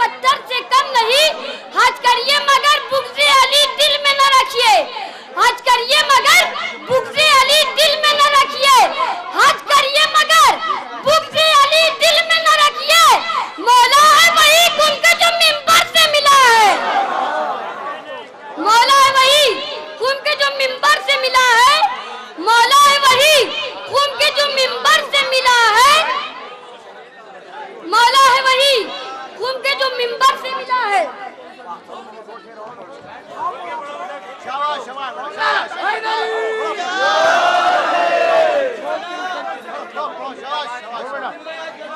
पत्थर से कम नहीं। हज करिए मगर बुग़्ज़े अली दिल में न रखिए। हज करिए मगर बुग़्ज़े अली दिल में न रखिए। हज करिए मगर बुग़्ज़े अली दिल में न रखिए। मौला है वही खून के जो मिंबर से मिला है। मौला है वही खून के जो मिंबर से मिला है। मौला है वही खून के जो मिंबर से मिला है। मौला है वही खून के जो मिंबर से मिला है।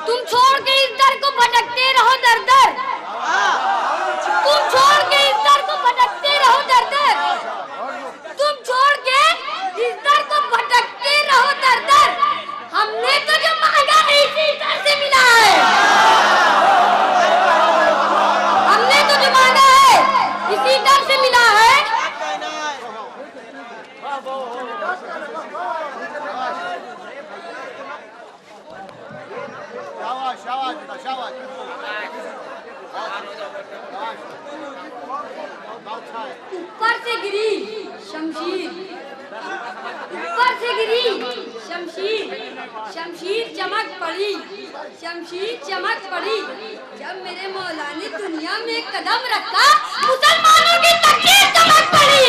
तुम छोड़ के इस दर को भटकते रहो दर दर। तुम छोड़ के इस दर को भटकते रहो दर दर। तुम छोड़ के इस दर को भटकते रहो दर दर। हमने तो जो मांगा है इसी दर से मिला है। हमने तो जो मांगा है इसी दर से मिला है। ऊपर से गिरी शमशीर, ऊपर से गिरी शमशीर, शमशीर चमक पड़ी, शमशीर चमक पड़ी। जब मेरे मौला ने दुनिया में कदम रखा मुसलमानों की तकदीर चमक पड़ी।